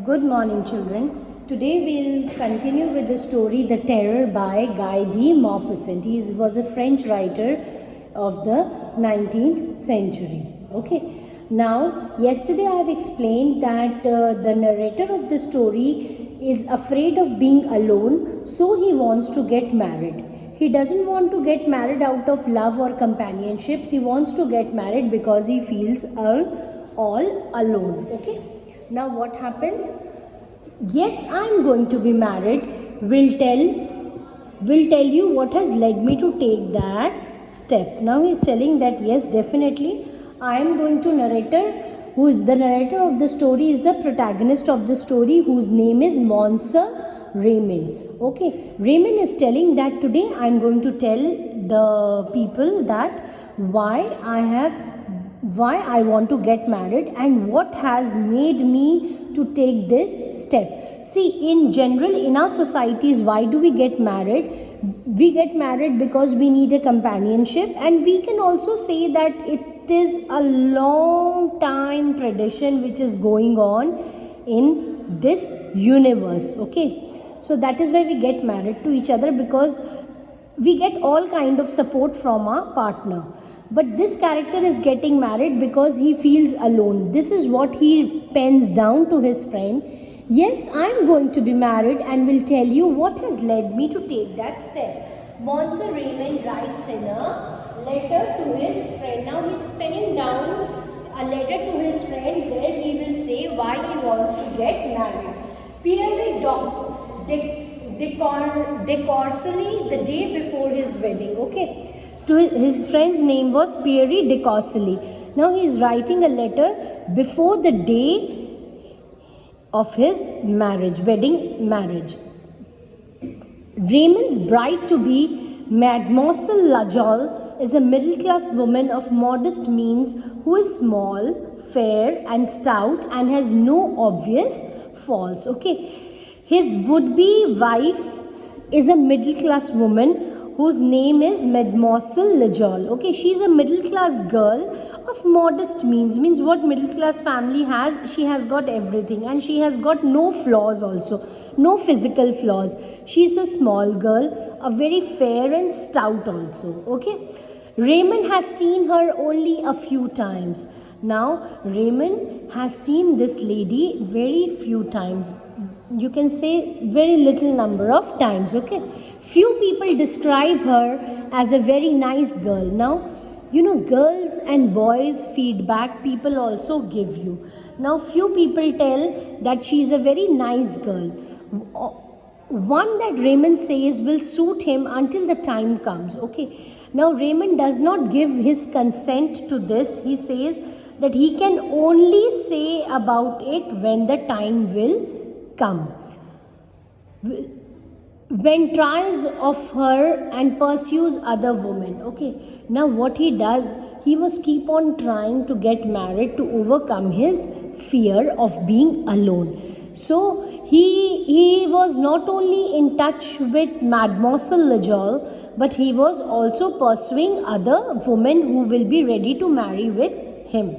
Good morning, children. Today we'll continue with the story The Terror by Guy de Maupassant. He was a French writer of the 19th century. Okay. Now, yesterday I have explained that the narrator of the story is afraid of being alone, so he wants to get married. He doesn't want to get married out of love or companionship. He wants to get married because he feels all alone. Okay. Now what happens? Yes, I am going to be married. Will tell you what has led me to take that step. Now he is telling that yes, definitely I am going to who is the narrator of the story is the protagonist of the story, whose name is Monsieur Raymond. Okay, Raymond is telling that today I am going to tell the people that why I want to get married and what has made me to take this step. See, in general, in our societies, why do we get married? We get married because we need a companionship, and we can also say that it is a long time tradition which is going on in this universe. Okay, so that is why we get married to each other, because we get all kind of support from our partner. But this character is getting married because he feels alone. This is what he pens down to his friend. Yes, I am going to be married and will tell you what has led me to take that step. Monsieur Raymond writes in a letter to his friend. Now he is penning down a letter to his friend where he will say why he wants to get married. Pierre de Courcelles, the day before his wedding. Okay. His friend's name was Pierre de Courcelles. Now he is writing a letter before the day of his wedding marriage. Raymond's bride-to-be, Mademoiselle Lajol, is a middle-class woman of modest means who is small, fair and stout and has no obvious faults. Okay, his would-be wife is a middle-class woman whose name is Mademoiselle Lajol. Okay, she is a middle-class girl of modest means. Means what middle-class family has, she has got everything, and she has got no flaws also, no physical flaws. She is a small girl, a very fair and stout also. Okay, Raymond has seen her only a few times. Now Raymond has seen this lady very few times. You can say very little number of times. Okay, few people describe her as a very nice girl. Now, you know, girls and boys feedback people also give you. Now few people tell that she is a very nice girl. One that Raymond says will suit him until the time comes. Okay, now Raymond does not give his consent to this. He says that he can only say about it when the time will come. When tries of her and pursues other women. Okay, now what he does, he was keep on trying to get married to overcome his fear of being alone. So he was not only in touch with Mademoiselle Lajol, but he was also pursuing other women who will be ready to marry with him.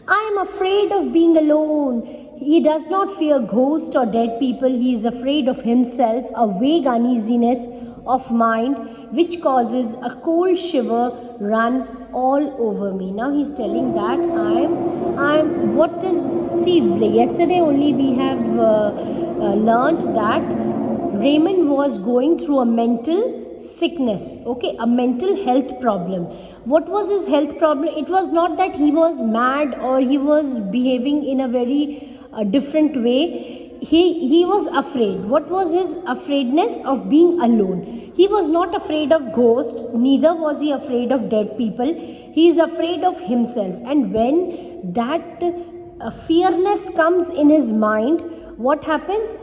I am afraid of being alone. He does not fear ghosts or dead people. He is afraid of himself, a vague uneasiness of mind which causes a cold shiver run all over me. Now he is telling that yesterday only we have learnt that Raymond was going through a mental sickness, okay, a mental health problem. What was his health problem? It was not that he was mad or he was behaving in a very different way. He was afraid. What was his afraidness? Of being alone. He was not afraid of ghosts, neither was he afraid of dead people. He is afraid of himself. And when that fearness comes in his mind, what happens?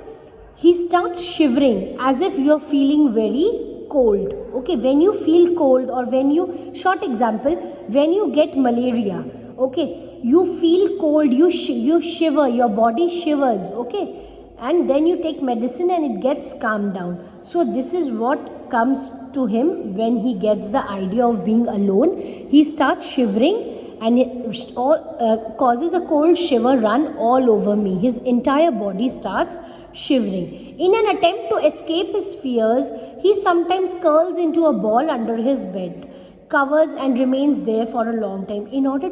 He starts shivering as if you're feeling very cold. Okay, when you feel cold, or when you, short example, when you get malaria, okay, you feel cold, you shiver, your body shivers, okay, and then you take medicine and it gets calmed down. So this is what comes to him when he gets the idea of being alone. He starts shivering and it causes a cold shiver run all over me. His entire body starts shivering. In an attempt to escape his fears, he sometimes curls into a ball under his bed, covers and remains there for a long time. In order